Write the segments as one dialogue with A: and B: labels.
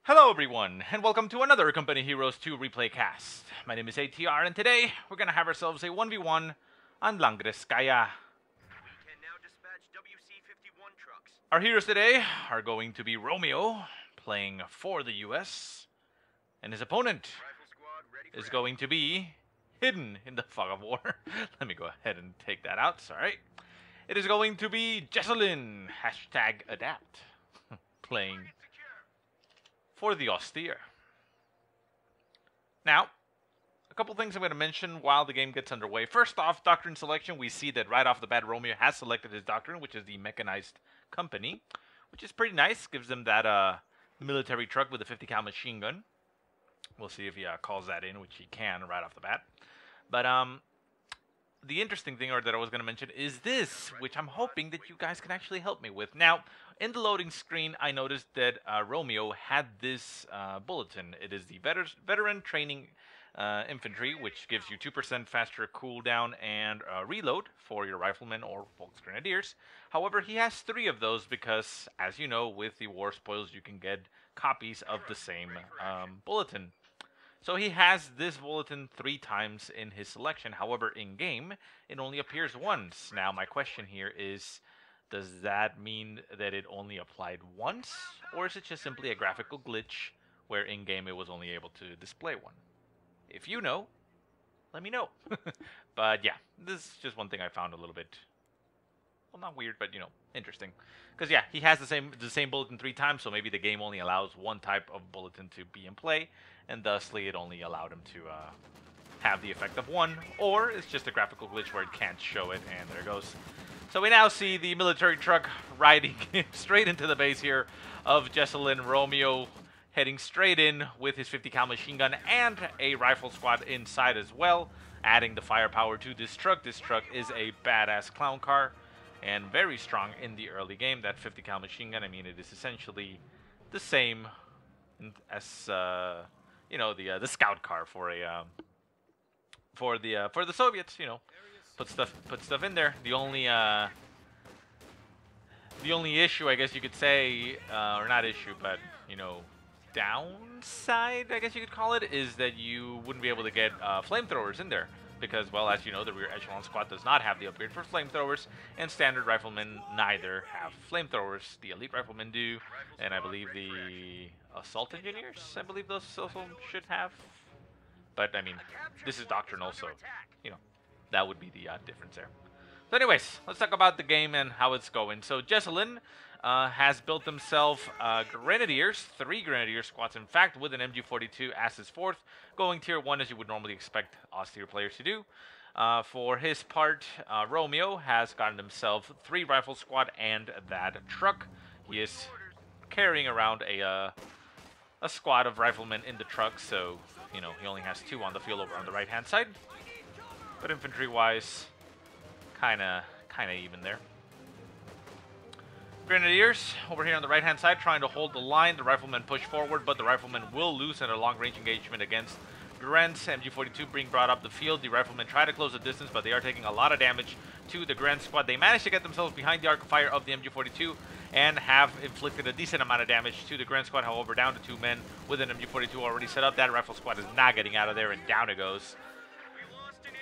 A: Hello everyone, and welcome to another Company Heroes 2 replay cast. My name is ATR, and today we're gonna have ourselves a 1v1 on Langreskaya.
B: We can now dispatch WC-51 trucks.
A: Our heroes today are going to be Romeo, playing for the US, and his opponent
B: Rifle squad ready for
A: is going to be hidden in the fog of war. Let me go ahead and take that out, sorry. It is going to be Jesulin, #adapt, playing
B: action. Secure.
A: for the austere. Now, a couple things I'm going to mention while the game gets underway. First off, Doctrine selection. We see that right off the bat, Romeo has selected his Doctrine, which is the Mechanized company, which is pretty nice. Gives him that military truck with a 50 cal machine gun. We'll see if he calls that in, which he can right off the bat. But the interesting thing that I was going to mention is this, which I'm hoping that you guys can actually help me with. Now, in the loading screen, I noticed that Romeo had this bulletin. It is the veteran training infantry, which gives you 2% faster cooldown and reload for your riflemen or Volks Grenadiers. However, he has 3 of those because, as you know, with the war spoils, you can get copies of the same bulletin. So he has this bulletin 3 times in his selection. However, in-game, it only appears once. Now, my question here is, does that mean that it only applied once? Or is it just simply a graphical glitch where in-game it was only able to display one? If you know, let me know. But yeah, this is just one thing I found a little bit, well, not weird, but, you know, interesting. Because, yeah, he has the same bulletin 3 times, so maybe the game only allows one type of bulletin to be in play, and thusly it only allowed him to have the effect of 1, or it's just a graphical glitch where it can't show it, and there it goes. So we now see the military truck riding straight into the base here of Jesulin. Romeo heading straight in with his 50 cal machine gun and a rifle squad inside as well, adding the firepower to this truck. This truck is a badass clown car and very strong in the early game. That 50 cal machine gun, I mean, it is essentially the same as you know, the scout car for a for the Soviets. You know, put stuff in there. The only issue, I guess you could say, or not issue, but, you know, downside, I guess you could call it, is that you wouldn't be able to get flamethrowers in there. Because, well, as you know, the rear echelon squad does not have the upgrade for flamethrowers, and standard riflemen neither have flamethrowers. The elite riflemen do, and I believe the assault engineers, I believe those also should have. But, I mean, this is Doctrine also. You know, that would be the difference there. So anyways, let's talk about the game and how it's going. So Jesulin has built himself Grenadiers, 3 Grenadier squads, in fact, with an MG42 as his 4th, going tier 1 as you would normally expect austere players to do. For his part, Romeo has gotten himself 3 rifle squad and that truck. He is carrying around a squad of riflemen in the truck, so, you know, he only has 2 on the field over on the right-hand side. But infantry-wise, kinda even there. Grenadiers over here on the right-hand side trying to hold the line. The riflemen push forward, but the riflemen will lose in a long-range engagement against Grents. MG42 being brought up the field. The riflemen try to close the distance, but they are taking a lot of damage to the Grent squad. They managed to get themselves behind the arc of fire of the MG42 and have inflicted a decent amount of damage to the Grent squad. However, down to 2 men with an MG42 already set up. That rifle squad is not getting out of there, and down it goes.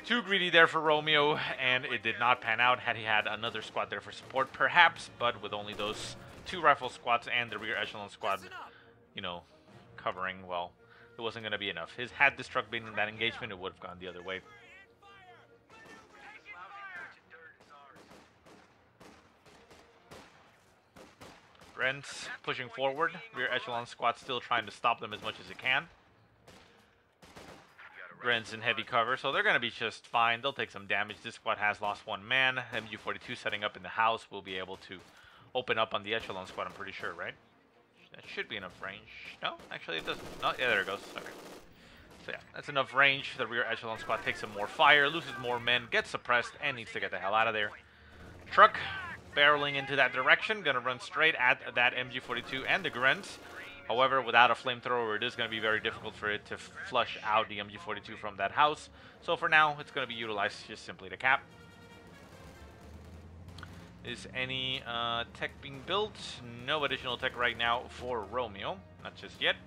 A: Too greedy there for Romeo, and it did not pan out. Had he had another squad there for support, perhaps, but with only those 2 rifle squads and the rear echelon squad, you know, covering, well, it wasn't going to be enough. Had this truck been in that engagement, it would have gone the other way. Brent's pushing forward. Rear echelon squad still trying to stop them as much as it can. Gren's in heavy cover, so they're going to be just fine. They'll take some damage. This squad has lost 1 man. MG42 setting up in the house will be able to open up on the echelon squad, I'm pretty sure, right? That should be enough range. No, actually it doesn't. No, yeah, there it goes. Okay. So yeah, that's enough range. The rear echelon squad takes some more fire, loses more men, gets suppressed, and needs to get the hell out of there. Truck barreling into that direction, gonna run straight at that MG42 and the Grents. However, without a flamethrower, it is going to be very difficult for it to flush out the MG42 from that house. So for now, it's going to be utilized just simply to cap. Is any tech being built? No additional tech right now for Romeo. Not just yet.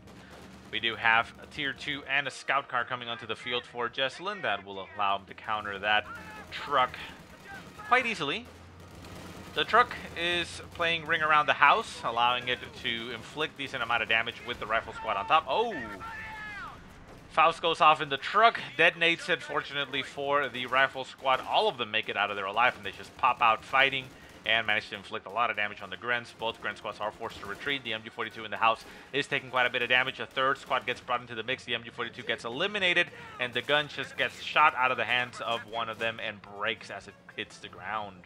A: We do have a tier 2 and a scout car coming onto the field for Jesulin. That will allow him to counter that truck quite easily. The truck is playing ring around the house, allowing it to inflict decent amount of damage with the rifle squad on top. Oh! Faust goes off in the truck, detonates it. Fortunately for the rifle squad, all of them make it out of there alive, and they just pop out fighting and manage to inflict a lot of damage on the Grens. Both Gren squads are forced to retreat. The MG42 in the house is taking quite a bit of damage. A third squad gets brought into the mix. The MG42 gets eliminated, and the gun just gets shot out of the hands of one of them and breaks as it hits the ground.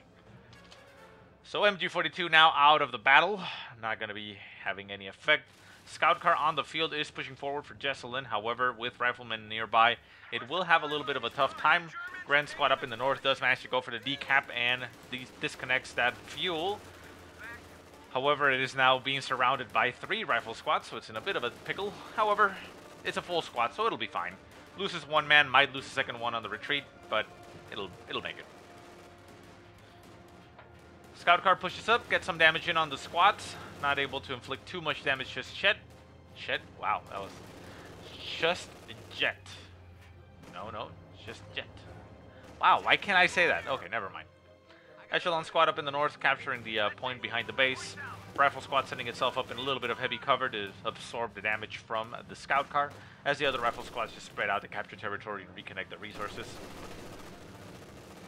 A: So MG42 now out of the battle. Not going to be having any effect. Scout car on the field is pushing forward for Jesulin. However, with riflemen nearby, it will have a little bit of a tough time. Grand squad up in the north does manage to go for the decap and disconnects that fuel. However, it is now being surrounded by 3 rifle squads, so it's in a bit of a pickle. However, it's a full squad, so it'll be fine. Loses one man, might lose the second one on the retreat, but it'll make it. Scout car pushes up, gets some damage in on the squads. Not able to inflict too much damage just yet. Wow, that was just jet. No, just jet. Wow, why can't I say that? Okay, never mind. Echelon squad up in the north, capturing the point behind the base. Rifle squad setting itself up in a little bit of heavy cover to absorb the damage from the scout car, as the other rifle squads just spread out to capture territory and reconnect the resources.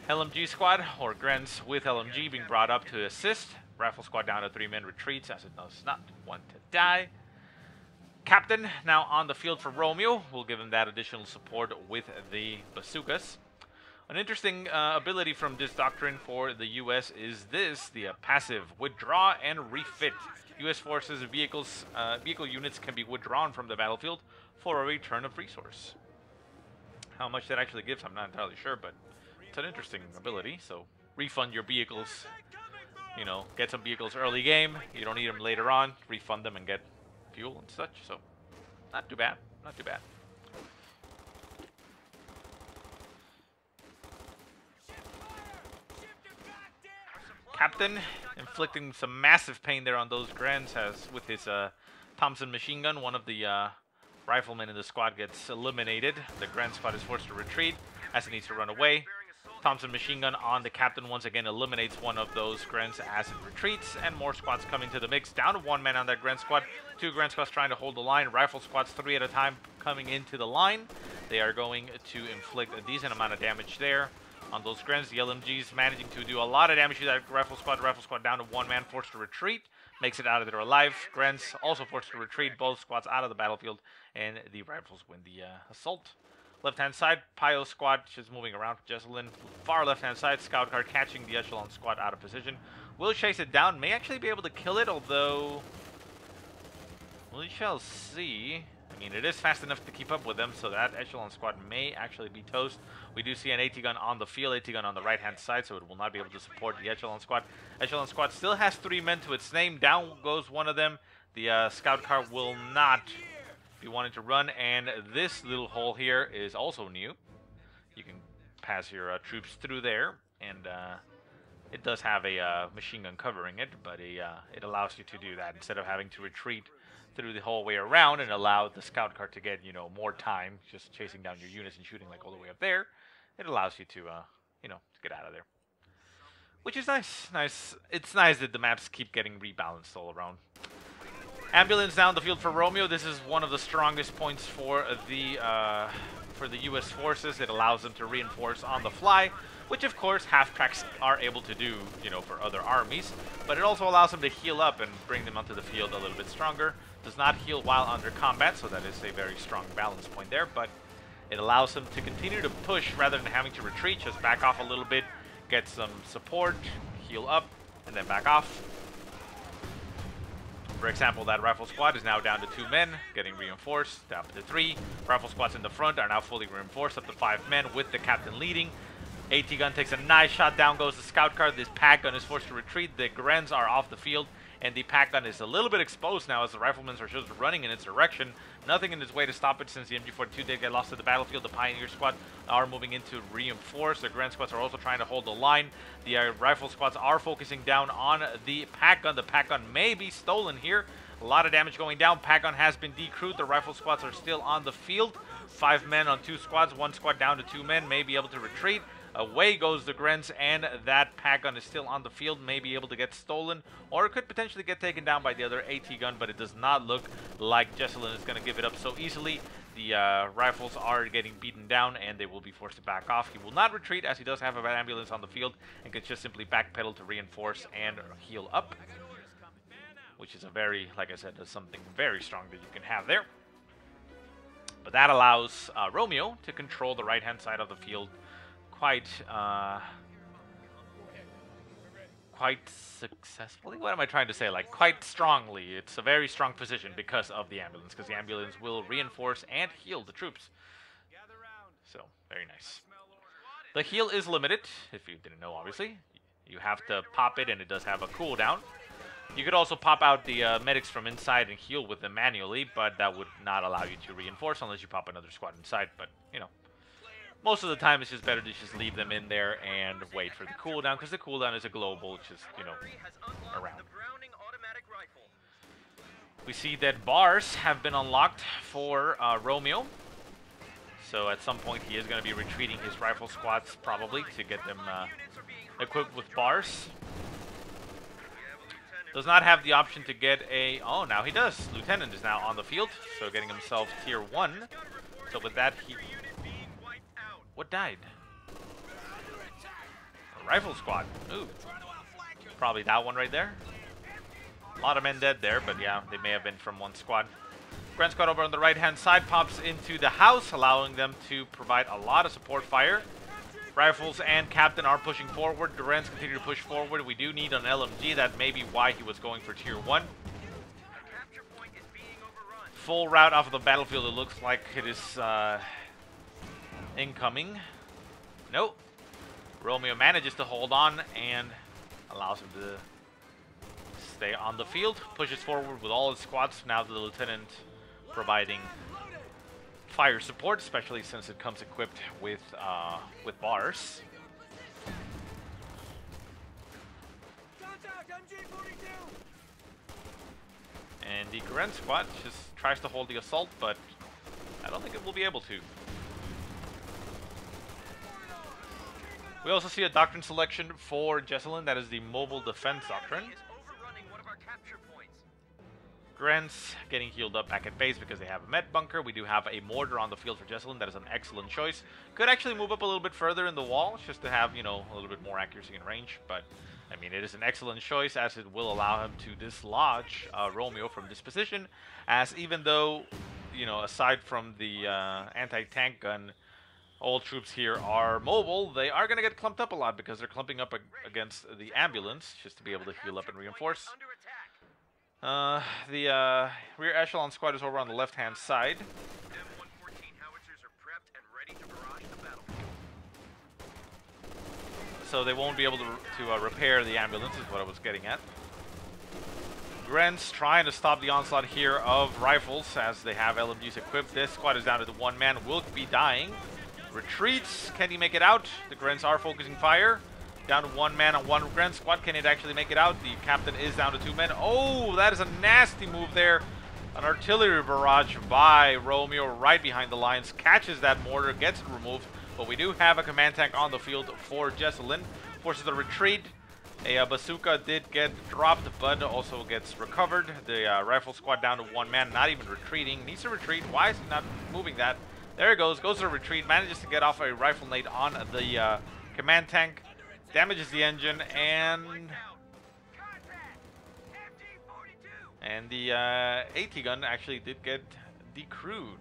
A: LMG squad, or Grens with LMG, being brought up to assist. Rifle squad down to 3 men, retreats as it does not want to die. Captain now on the field for Romeo. We'll give him that additional support with the bazookas. An interesting ability from this doctrine for the US is this, the passive withdraw and refit. US forces vehicle units can be withdrawn from the battlefield for a return of resource. How much that actually gives, I'm not entirely sure, but it's an interesting ability. So refund your vehicles, you know, get some vehicles early game, you don't need them later on, refund them and get fuel and such. So not too bad, not too bad. Captain inflicting some massive pain there on those Grens, as with his Thompson machine gun, one of the riflemen in the squad gets eliminated. The Gren squad is forced to retreat as it needs to run away. Thompson machine gun on the captain once again eliminates one of those Grens as it retreats, and more squads coming to the mix. Down to 1 man on that Gren squad. 2 Gren squads trying to hold the line. Rifle squads 3 at a time coming into the line. They are going to inflict a decent amount of damage there on those Grens. The LMGs managing to do a lot of damage to that rifle squad. Rifle squad down to 1 man, forced to retreat. Makes it out of there alive. Grens also forced to retreat. Both squads out of the battlefield, and the rifles win the assault. Left-hand side, Pio squad just moving around. Jesulin, far left-hand side, scout car catching the Echelon squad out of position. Will chase it down, may actually be able to kill it, although we shall see. I mean, it is fast enough to keep up with them, so that Echelon squad may actually be toast. We do see an AT gun on the field, AT gun on the right-hand side, so it will not be able to support the Echelon squad. Echelon squad still has 3 men to its name. Down goes one of them. The scout car will not be wanting to run, and this little hole here is also new. You can pass your troops through there, and it does have a machine gun covering it, but it allows you to do that instead of having to retreat through the whole way around and allow the scout car to get, you know, more time just chasing down your units and shooting like all the way up there. It allows you to, you know, to get out of there, which is nice. It's nice that the maps keep getting rebalanced all around. Ambulance down the field for Romeo. This is one of the strongest points for the U.S. forces. It allows them to reinforce on the fly, which of course half-tracks are able to do, you know, for other armies. But it also allows them to heal up and bring them onto the field a little bit stronger. Does not heal while under combat, so that is a very strong balance point there. But it allows them to continue to push rather than having to retreat. Just back off a little bit, get some support, heal up, and then back off. For example, that rifle squad is now down to 2 men, getting reinforced, down to 3. Rifle squads in the front are now fully reinforced, up to 5 men, with the captain leading. AT gun takes a nice shot, down goes the scout car. This pack gun is forced to retreat. The Grens are off the field, and the pack gun is a little bit exposed now as the riflemen are just running in its direction. Nothing in its way to stop it since the MG42 did get lost to the battlefield. The Pioneer squad are moving in to reinforce. The Grand squads are also trying to hold the line. The rifle squads are focusing down on the pack gun. The pack gun may be stolen here. A lot of damage going down. Pack gun has been decrewed. The rifle squads are still on the field. 5 men on 2 squads. 1 squad down to 2 men. May be able to retreat. Away goes the Grens, and that pack gun is still on the field. May be able to get stolen, or it could potentially get taken down by the other AT gun, but it does not look like Jesulin is going to give it up so easily. The rifles are getting beaten down, and they will be forced to back off. He will not retreat, as he does have an ambulance on the field, and can just simply backpedal to reinforce and heal up, which is a very, like I said, is something very strong that you can have there. But that allows Romeo to control the right-hand side of the field quite successfully. What am I trying to say? Like, quite strongly. It's a very strong position because of the ambulance, because the ambulance will reinforce and heal the troops. So, very nice. The heal is limited, if you didn't know, obviously. You have to pop it, and it does have a cooldown. You could also pop out the medics from inside and heal with them manually, but that would not allow you to reinforce unless you pop another squad inside, but, you know. Most of the time, it's just better to just leave them in there and wait for the cooldown, because the cooldown is a global, just, you know, around. We see that bars have been unlocked for Romeo. So at some point, he is going to be retreating his rifle squads, probably, to get them equipped with bars. Does not have the option to get a... Oh, now he does. Lieutenant is now on the field, so getting himself tier 1. So with that, he... What died? A rifle squad. Ooh. Probably that one right there. A lot of men dead there, but yeah, they may have been from one squad. Grand squad over on the right-hand side pops into the house, allowing them to provide a lot of support fire. Rifles and Captain are pushing forward. Durans continue to push forward. We do need an LMG. That may be why he was going for tier 1. Full route off of the battlefield. It looks like it is... incoming. Nope. Romeo manages to hold on and allows him to stay on the field. Pushes forward with all his squads. Now the lieutenant providing fire support, especially since it comes equipped with bars. And the Garen squad just tries to hold the assault, but I don't think it will be able to. We also see a doctrine selection for Jesulin. That is the mobile defense doctrine. Grants getting healed up back at base because they have a med bunker. We do have a mortar on the field for Jesulin. That is an excellent choice. Could actually move up a little bit further in the wall just to have, you know, a little bit more accuracy and range. But, I mean, it is an excellent choice as it will allow him to dislodge Romeo from this position. As even though, you know, aside from the anti-tank gun, all troops here are mobile, they are going to get clumped up a lot because they're clumping up against the ambulance just to be able to heal up and reinforce. The rear echelon squad is over on the left-hand side. So they won't be able to repair the ambulance, is what I was getting at. Grens trying to stop the onslaught here of rifles as they have LMGs equipped. This squad is down to the 1 man, will be dying. Retreats. Can he make it out? The Grens are focusing fire. Down to 1 man on 1 Gren squad. Can it actually make it out? The captain is down to 2 men. Oh, that is a nasty move there. An artillery barrage by Romeo right behind the lines. Catches that mortar, gets it removed. But we do have a command tank on the field for Jesulin. Forces the retreat. A bazooka did get dropped, but also gets recovered. The rifle squad down to 1 man, not even retreating. Needs to retreat. Why is he not moving that? There he goes. Goes to retreat. Manages to get off a rifle nade on the command tank. Damages the engine, and the AT gun actually did get decrewed.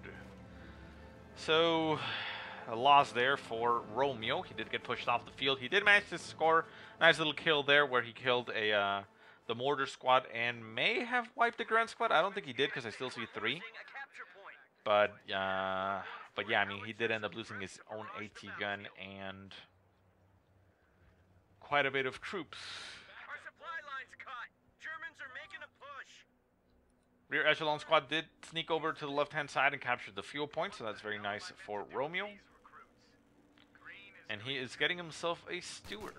A: So a loss there for Romeo. He did get pushed off the field. He did manage to score a nice little kill there where he killed the mortar squad and may have wiped the Grand squad. I don't think he did because I still see 3. But yeah, I mean, he did end up losing his own AT gun and quite a bit of troops. Rear echelon squad did sneak over to the left-hand side and capture the fuel point, so that's very nice for Romeo. And he is getting himself a steward.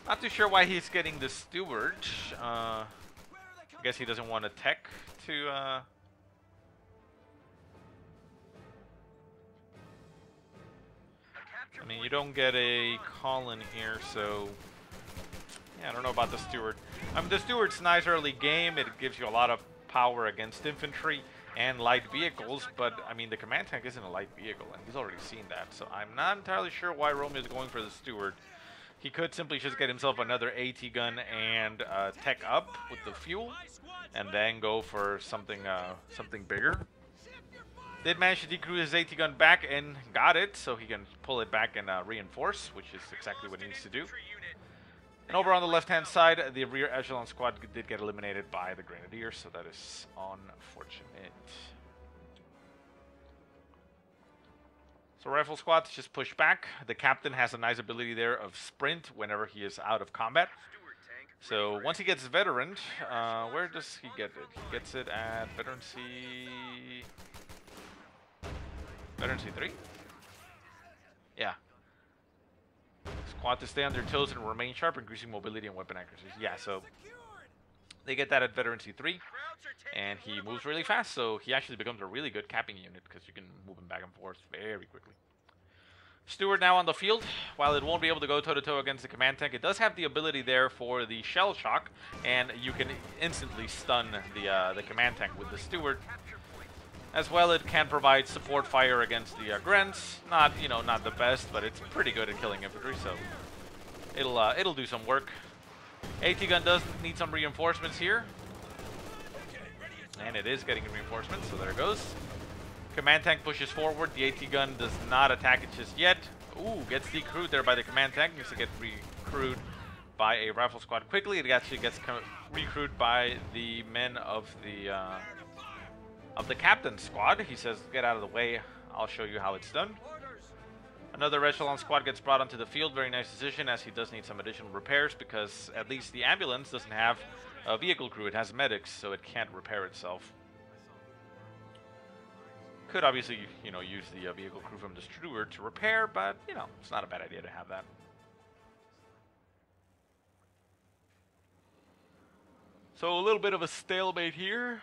A: Not too sure why he's getting the steward. I guess he doesn't want a tech to... I mean, you don't get a call in here, so... Yeah, I don't know about the steward. I mean, the steward's nice early game. It gives you a lot of power against infantry and light vehicles, but I mean, the command tank isn't a light vehicle, and he's already seen that, so I'm not entirely sure why Romeo is going for the steward. He could simply just get himself another AT gun and tech up with the fuel, and then go for something something bigger. Did manage to decrew his AT gun back and got it, so he can pull it back and reinforce, which is exactly what he needs to do. And over on the left-hand side, the rear echelon squad did get eliminated by the Grenadiers, so that is unfortunate. So rifle squads just push back. The captain has a nice ability there of sprint whenever he is out of combat. So once he gets veteran, where does he get it? He gets it at veterancy 3? Yeah. Squad to stay on their toes and remain sharp, increasing mobility and weapon accuracy. Yeah, so they get that at veterancy 3, and he moves really fast, so he actually becomes a really good capping unit because you can move him back and forth very quickly. Steward now on the field. While it won't be able to go toe-to-toe against the command tank, it does have the ability there for the shell shock, and you can instantly stun the command tank with the steward. As well, it can provide support fire against the Grens. Not, you know, not the best, but it's pretty good at killing infantry, so it'll do some work. AT gun does need some reinforcements here, and it is getting reinforcements, so there it goes. Command tank pushes forward. The AT gun does not attack it just yet. Ooh, gets decrewed there by the command tank. Needs to get recrewed by a rifle squad quickly. It actually gets recrewed by the men of the captain's squad. He says, "Get out of the way. I'll show you how it's done." Another echelon squad gets brought onto the field. Very nice decision, as he does need some additional repairs, because at least the ambulance doesn't have a vehicle crew. It has medics, so it can't repair itself. Could obviously, you know, use the vehicle crew from the steward to repair, but, you know, it's not a bad idea to have that. So a little bit of a stalemate here.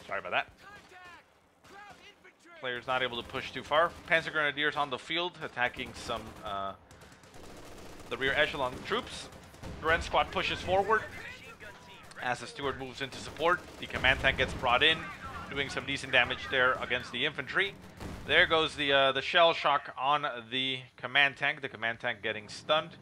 A: Sorry about that. Player's not able to push too far. Panzer Grenadiers on the field, attacking some the rear echelon troops. Gren squad pushes forward. As the steward moves into support, the command tank gets brought in, doing some decent damage there against the infantry. There goes the shell shock on the command tank. The command tank getting stunned,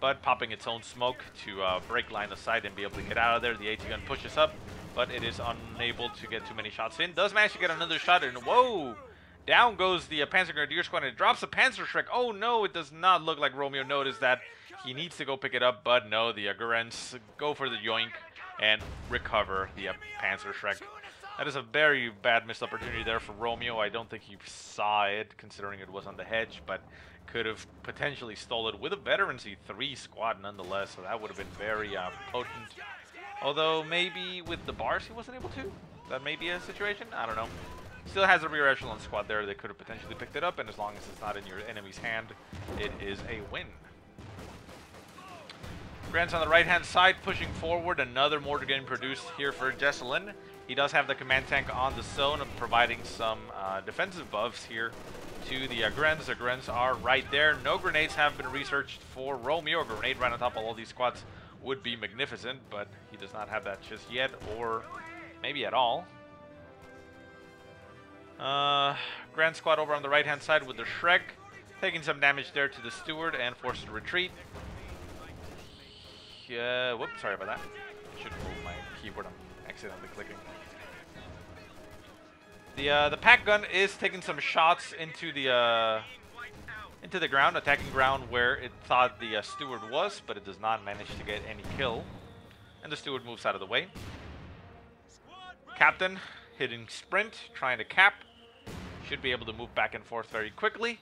A: but popping its own smoke to break line of sight and be able to get out of there. The AT gun pushes up, but it is unable to get too many shots in. Does manage to get another shot in. Whoa! Down goes the Panzer Grenadier squad, and it drops a Panzer Shrek. Oh no, it does not look like Romeo noticed that. He needs to go pick it up, but no, the Gurens go for the yoink and recover the Panzer Shrek. That is a very bad missed opportunity there for Romeo. I don't think he saw it, considering it was on the hedge, but could have potentially stole it with a veterancy 3 squad nonetheless, so that would have been very potent. Although maybe with the bars he wasn't able to. That may be a situation. I don't know. Still has a rear echelon squad there that could have potentially picked it up, and as long as it's not in your enemy's hand, it is a win. Grant's on the right-hand side, pushing forward. Another mortar getting produced here for Jesulin. He does have the command tank on the zone, providing some defensive buffs here to the Grens. The Grens are right there. No grenades have been researched for Romeo. A grenade right on top of all these squads would be magnificent, but he does not have that just yet, or maybe at all. Grand squad over on the right-hand side with the Shrek, taking some damage there to the steward and forced to retreat. Whoops, sorry about that. I should move my keyboard. I'm accidentally clicking. The pack gun is taking some shots into the ground, attacking ground where it thought the steward was, but it does not manage to get any kill. And the steward moves out of the way. Captain hitting sprint, trying to cap. Should be able to move back and forth very quickly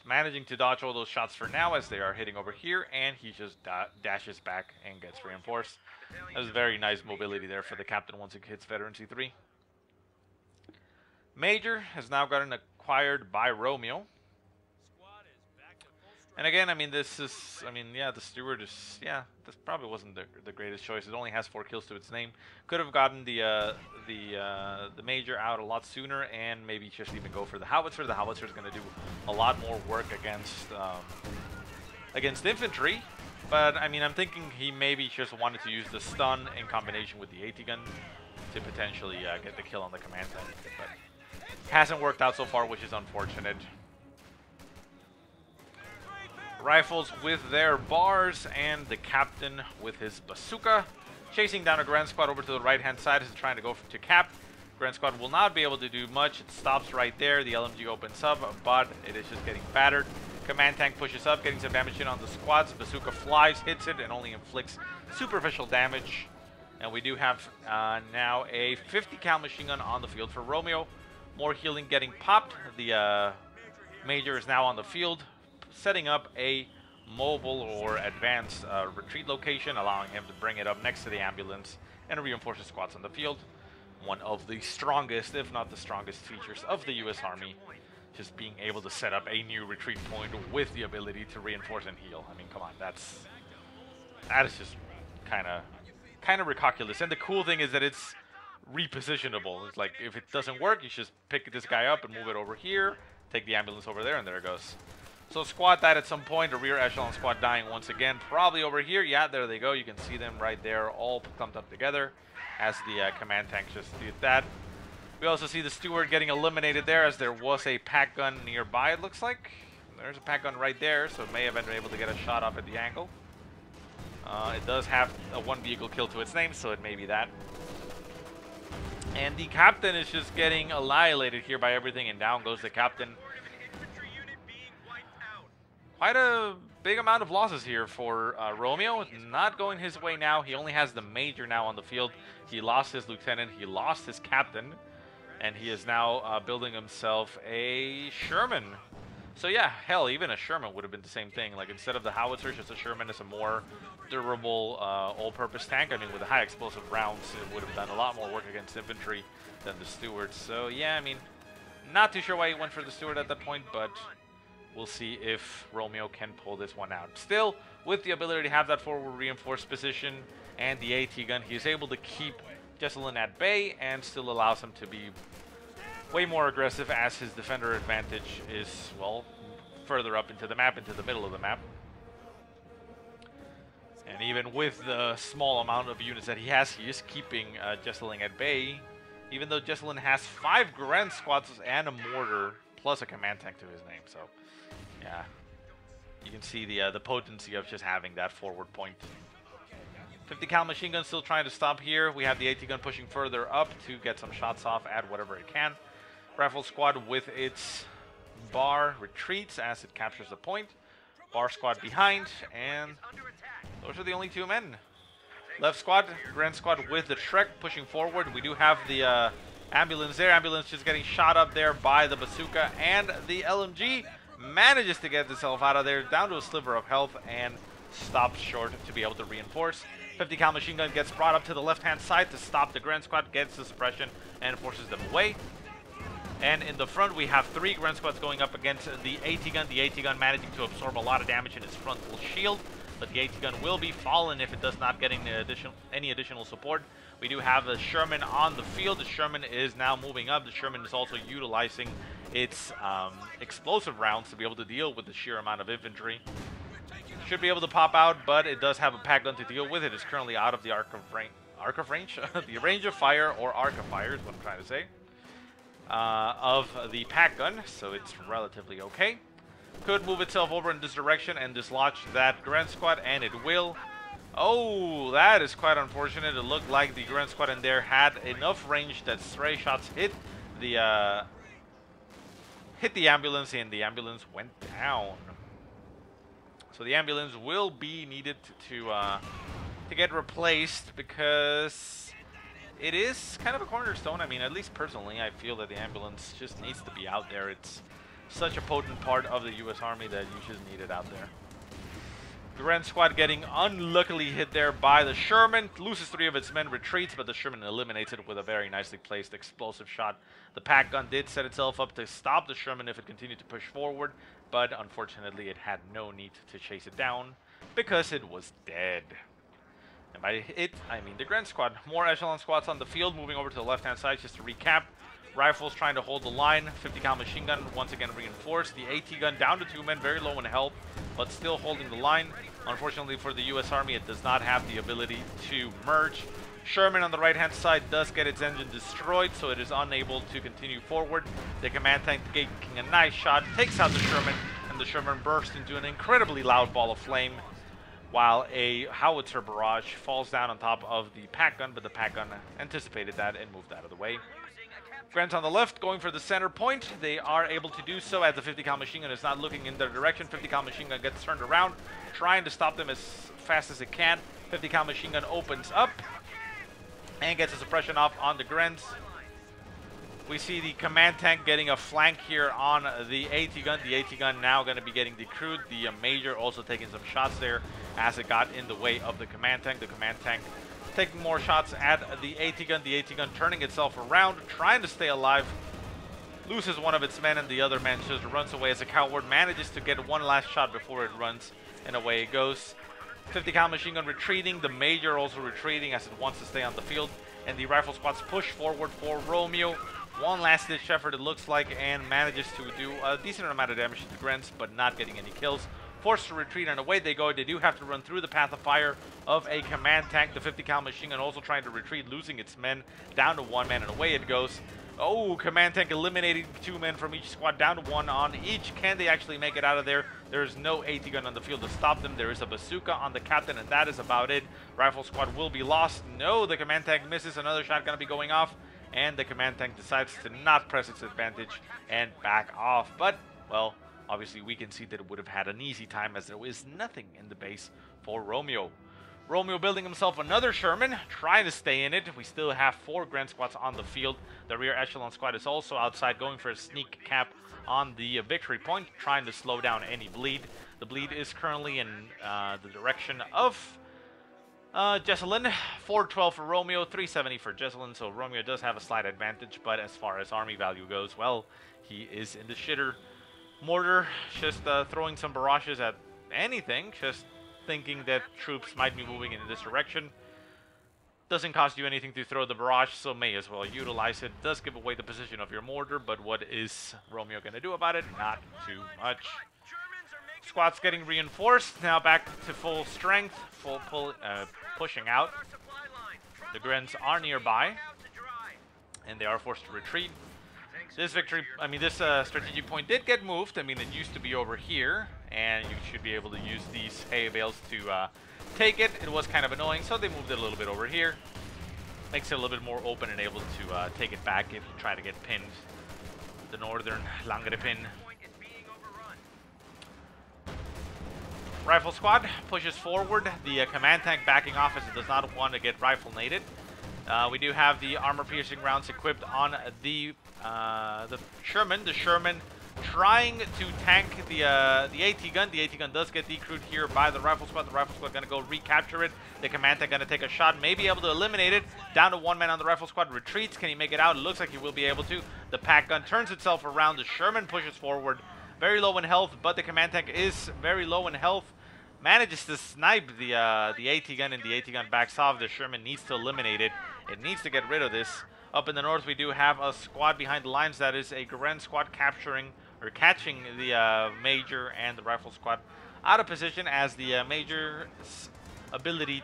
A: to managing to dodge all those shots for now as they are hitting over here, and he just dashes back and gets reinforced. That was very nice mobility there for the captain once it hits veteran C3. Major has now gotten acquired by Romeo. And again, I mean, this is, I mean, yeah, the Steward is, yeah, this probably wasn't the greatest choice. It only has 4 kills to its name. Could have gotten the Major out a lot sooner, and maybe just even go for the Howitzer. The Howitzer is going to do a lot more work against infantry. But I mean, I'm thinking he maybe just wanted to use the stun in combination with the AT gun to potentially get the kill on the command tank. But hasn't worked out so far, which is unfortunate. Rifles with their bars, and the captain with his bazooka. Chasing down a Grand Squad over to the right-hand side as it's trying to go to cap. Grand Squad will not be able to do much. It stops right there. The LMG opens up, but it is just getting battered. Command tank pushes up, getting some damage in on the squads. Bazooka flies, hits it, and only inflicts superficial damage. And we do have now a 50 cal machine gun on the field for Romeo. More healing getting popped. The Major is now on the field, setting up a mobile or advanced retreat location, allowing him to bring it up next to the ambulance and reinforce the squads on the field. One of the strongest, if not the strongest, features of the U.S. Army, just being able to set up a new retreat point with the ability to reinforce and heal. I mean, come on, that is just kind of ridiculous. And the cool thing is that it's repositionable. It's like, if it doesn't work, you just pick this guy up and move it over here, take the ambulance over there, and there it goes. So squad died at some point. The rear echelon squad dying once again, probably over here. Yeah, there they go. You can see them right there, all clumped up together as the command tank just did that. We also see the Steward getting eliminated there, as there was a pack gun nearby, it looks like. There's a pack gun right there, so it may have been able to get a shot off at the angle. It does have a 1 vehicle kill to its name, so it may be that. And the captain is just getting annihilated here by everything, and down goes the captain. Quite a big amount of losses here for Romeo. Not going his way now. He only has the Major now on the field. He lost his lieutenant. He lost his captain. And he is now building himself a Sherman. So yeah, hell, even a Sherman would have been the same thing. Like, instead of the Howitzer, just a Sherman is a more durable all-purpose tank. I mean, with the high explosive rounds, it would have done a lot more work against infantry than the Steward. So yeah, I mean, not too sure why he went for the Steward at that point, but we'll see if Romeo can pull this one out. Still, with the ability to have that forward reinforced position and the AT gun, he is able to keep Jesulin at bay and still allows him to be way more aggressive, as his defender advantage is, well, further up into the map, into the middle of the map. And even with the small amount of units that he is keeping Jesulin at bay, even though Jesulin has 5 Grand Squads and a mortar, plus a command tank to his name, so yeah, you can see the potency of just having that forward point. 50 cal machine gun still trying to stop here. We have the AT gun pushing further up to get some shots off at whatever it can. Rifle squad with its bar retreats as it captures the point. Bar squad behind, and those are the only 2 men. Left squad, Grand Squad with the Shrek pushing forward. We do have the ambulance there. Ambulance just getting shot up there by the bazooka, and the LMG manages to get itself out of there, down to a sliver of health, and stops short to be able to reinforce. 50 cal machine gun gets brought up to the left-hand side to stop the Grand Squad, gets the suppression, and forces them away. And in the front, we have 3 Grand Squads going up against the AT gun. The AT gun managing to absorb a lot of damage in its frontal shield, but the AT gun will be fallen if it does not get any additional support. We do have a Sherman on the field. The Sherman is now moving up. The Sherman is also utilizing its explosive rounds to be able to deal with the sheer amount of infantry. Should be able to pop out, but it does have a pack gun to deal with. It is currently out of the arc of range? The range of fire, or arc of fire is what I'm trying to say, of the pack gun, so it's relatively okay. Could move itself over in this direction and dislodge that Grand Squad, and it will. Oh, that is quite unfortunate. It looked like the Grand Squad in there had enough range that stray shots hit the ambulance, and the ambulance went down. So the ambulance will be needed to get replaced, because it is kind of a cornerstone. I mean, at least personally, I feel that the ambulance just needs to be out there. It's Such a potent part of the U.S. Army that you just need it out there. The Grand Squad getting unluckily hit there by the Sherman. Loses 3 of its men, retreats, but the Sherman eliminates it with a very nicely placed explosive shot. The pack gun did set itself up to stop the Sherman if it continued to push forward, but unfortunately it had no need to chase it down because it was dead. And by it, I mean the Grand Squad. More echelon squads on the field, moving over to the left-hand side just to recap. Rifles trying to hold the line. 50 cal machine gun once again reinforced. The AT gun down to 2 men, very low in health, but still holding the line. Unfortunately for the U.S. Army, it does not have the ability to merge. Sherman on the right-hand side does get its engine destroyed, so it is unable to continue forward. The command tank taking a nice shot, takes out the Sherman, and the Sherman bursts into an incredibly loud ball of flame, while a howitzer barrage falls down on top of the pack gun, but the pack gun anticipated that and moved out of the way. Grant's on the left, going for the center point. They are able to do so as the 50 cal machine gun is not looking in their direction. 50 cal machine gun gets turned around, trying to stop them as fast as it can. 50 cal machine gun opens up and gets a suppression off on the Grants. We see the command tank getting a flank here on the AT gun. The AT gun now going to be getting decrewed. The Major also taking some shots there as it got in the way of the command tank. The command tank taking more shots at the AT gun. The AT gun turning itself around, trying to stay alive. Loses one of its men, and the other man just runs away as a coward. Manages to get one last shot before it runs, and away it goes. 50 cal machine gun retreating. The Major also retreating as it wants to stay on the field. And the rifle squads push forward for Romeo. One last ditch effort it looks like, and manages to do a decent amount of damage to the Grants, but not getting any kills. Forced to retreat, and away they go. They do have to run through the path of fire of a command tank. The 50 cal machine gun also trying to retreat, losing its men down to 1 man, and away it goes. Oh, command tank eliminating 2 men from each squad, down to 1 on each. Can they actually make it out of there? There is no AT gun on the field to stop them. There is a bazooka on the captain, and that is about it. Rifle squad will be lost. No, the command tank misses. Another shot going to be going off, and the command tank decides to not press its advantage and back off. But, well, obviously we can see that it would have had an easy time as there is nothing in the base for Romeo. Romeo building himself another Sherman, trying to stay in it. We still have 4 Grand Squads on the field. The rear echelon squad is also outside, going for a sneak cap on the victory point, trying to slow down any bleed. The bleed is currently in the direction of Jesulin. 412 for Romeo, 370 for Jesulin, so Romeo does have a slight advantage, but as far as army value goes, well, he is in the shitter. Mortar, just throwing some barrages at anything, just thinking that troops might be moving in this direction. Doesn't cost you anything to throw the barrage, so may as well utilize it. Does give away the position of your mortar, but what is Romeo going to do about it? Not too much. Squad's getting reinforced, now back to full strength, pushing out. The Grens are nearby, and they are forced to retreat. This victory, I mean, this strategic point did get moved. I mean, it used to be over here, and you should be able to use these hay bales to take it. It was kind of annoying, so they moved it a little bit over here. Makes it a little bit more open and able to take it back if you try to get pinned. The northern Langreskaya. Rifle squad pushes forward. The command tank backing off as it does not want to get rifle naded. We do have the armor-piercing rounds equipped on the Sherman. The Sherman trying to tank the AT gun. The AT gun does get decrewed here by the rifle squad. The rifle squad going to go recapture it. The command tank going to take a shot, may be able to eliminate it. Down to 1 man on the rifle squad. Retreats. Can he make it out? It looks like he will be able to. The pack gun turns itself around. The Sherman pushes forward. Very low in health, but the command tank is very low in health. Manages to snipe the AT gun, and the AT gun backs off. The Sherman needs to eliminate it. It needs to get rid of this. Up in the north, we do have a squad behind the lines. That is a Grand squad capturing or catching the Major and the rifle squad out of position, as the Major's ability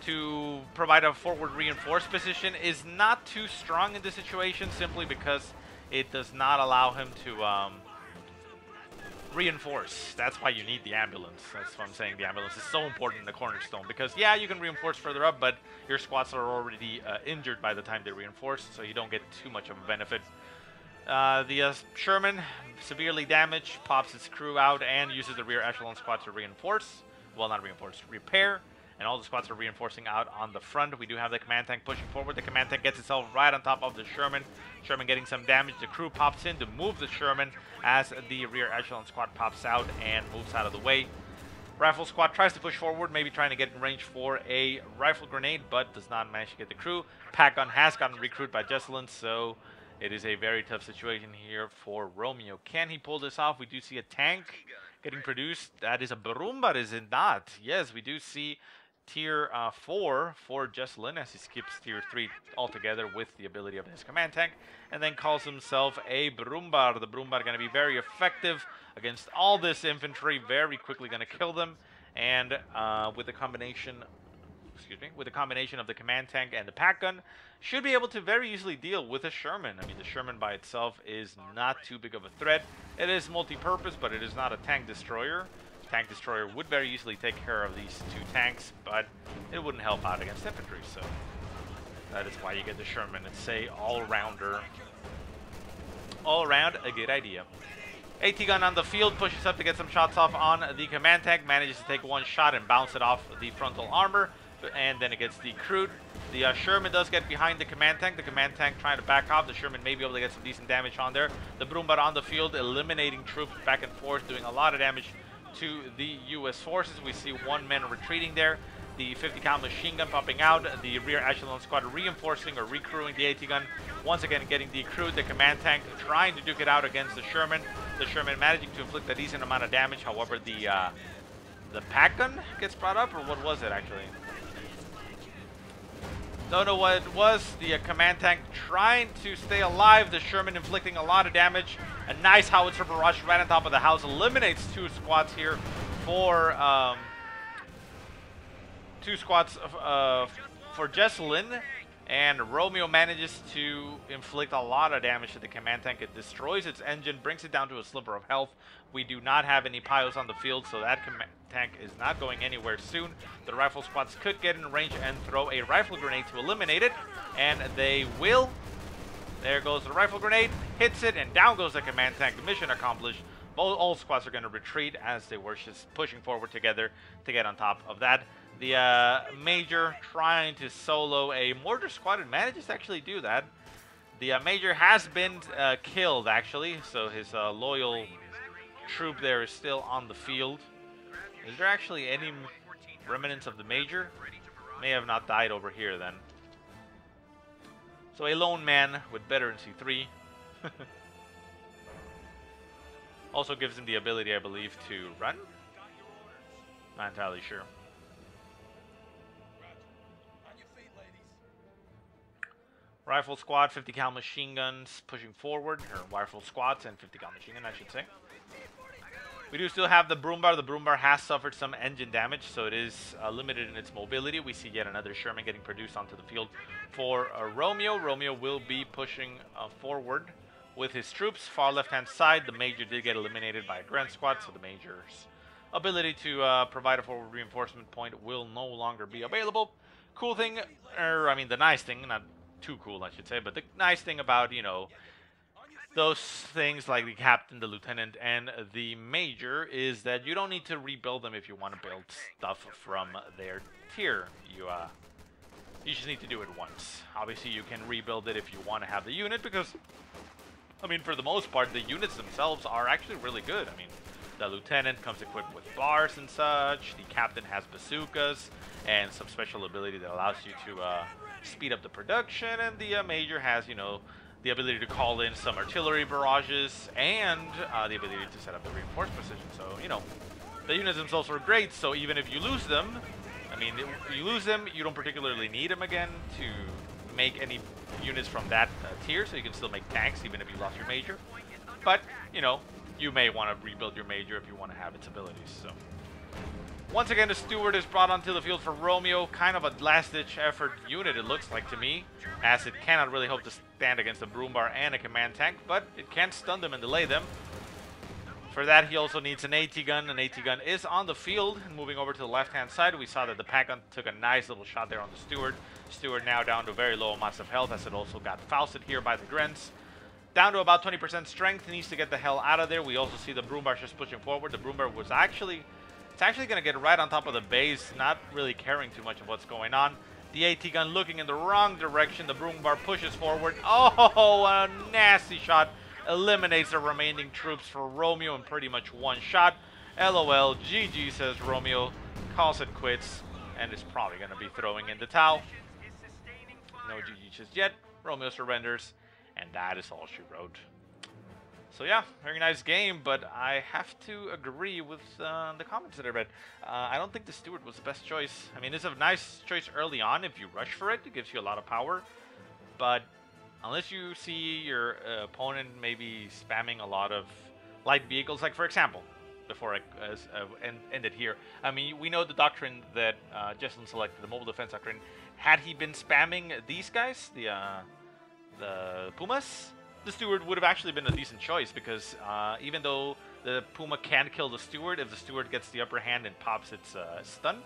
A: to provide a forward reinforced position is not too strong in this situation, simply because it does not allow him to reinforce. That's why you need the ambulance. That's what I'm saying. The ambulance is so important in the cornerstone, because yeah, you can reinforce further up, but your squads are already injured by the time they reinforce, so you don't get too much of a benefit. The Sherman, severely damaged, pops its crew out and uses the rear echelon squad to reinforce. Well, not reinforce, repair. and all the squads are reinforcing out on the front. We do have the command tank pushing forward. The command tank gets itself right on top of the Sherman. Sherman getting some damage. The crew pops in to move the Sherman as the rear echelon squad pops out and moves out of the way. Rifle squad tries to push forward, maybe trying to get in range for a rifle grenade, but does not manage to get the crew. Pack gun has gotten recruited by Jesulin, so it is a very tough situation here for Romeo. Can he pull this off? We do see a tank getting produced. That is a Brumbar, is it not? Yes, we do see tier 4 for Jesulin as he skips tier 3 altogether with the ability of his command tank, and then calls himself a Brumbar. The Brumbar going to be very effective against all this infantry, very quickly going to kill them, and with the combination of the command tank and the pack gun, should be able to very easily deal with a Sherman. I mean, the Sherman by itself is not too big of a threat. It is multi-purpose, but it is not a tank destroyer. Tank destroyer would very easily take care of these two tanks, but it wouldn't help out against infantry, so that is why you get the Sherman. It's a all-rounder. All around, a good idea. AT gun on the field, pushes up to get some shots off on the command tank, manages to take one shot and bounce it off the frontal armor, and then it gets decrewed. The Sherman does get behind the command tank trying to back off. The Sherman may be able to get some decent damage on there. The Brumbar on the field, eliminating troops back and forth, doing a lot of damage to the U.S. forces. We see one man retreating there. The 50 cal machine gun popping out. The rear echelon squad reinforcing or recrewing the AT gun. Once again getting decrewed. The command tank trying to duke it out against the Sherman. The Sherman managing to inflict a decent amount of damage. However, the pack gun gets brought up, or what was it actually? Don't know what it was. The command tank trying to stay alive. The Sherman inflicting a lot of damage. A nice howitzer barrage right on top of the house. Eliminates two squads here for Jesulin. And Romeo manages to inflict a lot of damage to the command tank. It destroys its engine, brings it down to a sliver of health. We do not have any piles on the field, so that tank is not going anywhere soon. The rifle squads could get in range and throw a rifle grenade to eliminate it, and they will. There goes the rifle grenade, hits it, and down goes the command tank. Mission accomplished. All squads are going to retreat as they were just pushing forward together to get on top of that. The Major trying to solo a mortar squad and manages to actually do that. The Major has been killed, actually, so his loyal troop there is still on the field. Is there actually any remnants of the Major? May have not died over here then. So a lone man with veterancy 3. Also gives him the ability, I believe, to run. Not entirely sure. Rifle squad, 50 cal machine guns pushing forward, or rifle squads and 50 cal machine gun, I should say. We do still have the Brumbar. The Brumbar has suffered some engine damage, so it is limited in its mobility. We see yet another Sherman getting produced onto the field for Romeo. Romeo will be pushing forward with his troops. Far left-hand side, the Major did get eliminated by a Grand Squad, so the Major's ability to provide a forward reinforcement point will no longer be available. Cool thing, I mean the nice thing, not too cool I should say, but the nice thing about, you know, those things like the captain, the lieutenant, and the major is that you don't need to rebuild them if you want to build stuff from their tier. You just need to do it once. Obviously, you can rebuild it if you want to have the unit because, I mean, for the most part, the units themselves are actually really good. I mean, the lieutenant comes equipped with bars and such. The captain has bazookas and some special ability that allows you to speed up the production, and the major has, you know, the ability to call in some artillery barrages and the ability to set up the reinforced position. So, you know, the units themselves are great, so even if you lose them, I mean, if you lose them, you don't particularly need them again to make any units from that tier, so you can still make tanks even if you lost your major. But, you know, you may want to rebuild your major if you want to have its abilities. So, once again, the Steward is brought onto the field for Romeo. Kind of a last-ditch effort unit, it looks like to me, as it cannot really hope to stand against a Brumbar and a command tank, but it can stun them and delay them. For that, he also needs an AT gun. An AT gun is on the field. And moving over to the left-hand side, we saw that the pack gun took a nice little shot there on the Steward. Steward now down to very low amounts of health, as it also got fausted here by the Grents. Down to about 20% strength, needs to get the hell out of there. We also see the Brumbar just pushing forward. The Brumbar was actually It's actually going to get right on top of the base, not really caring too much of what's going on. The AT gun looking in the wrong direction. The broom bar pushes forward. Oh, a nasty shot. Eliminates the remaining troops for Romeo in pretty much one shot. LOL, GG, says Romeo. Calls it quits and is probably going to be throwing in the towel. No GG just yet. Romeo surrenders, and that is all she wrote. So yeah, very nice game, but I have to agree with the comments that I read. I don't think the Steward was the best choice. I mean, it's a nice choice early on if you rush for it. It gives you a lot of power. But unless you see your opponent maybe spamming a lot of light vehicles, like for example, before I end it here, I mean, we know the doctrine that Jesulin selected, the mobile defense doctrine. Had he been spamming these guys, the Pumas, the Steward would have actually been a decent choice, because even though the Puma can kill the Steward, if the Steward gets the upper hand and pops its stun,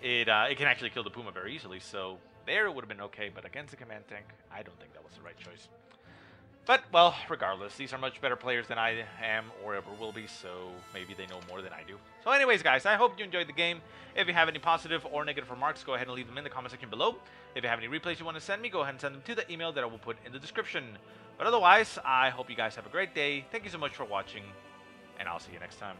A: it can actually kill the Puma very easily. So there it would have been okay, but against the command tank, I don't think that was the right choice. But, well, regardless, these are much better players than I am or ever will be, so maybe they know more than I do. So anyways, guys, I hope you enjoyed the game. If you have any positive or negative remarks, go ahead and leave them in the comment section below. If you have any replays you want to send me, go ahead and send them to the email that I will put in the description. But otherwise, I hope you guys have a great day. Thank you so much for watching, and I'll see you next time.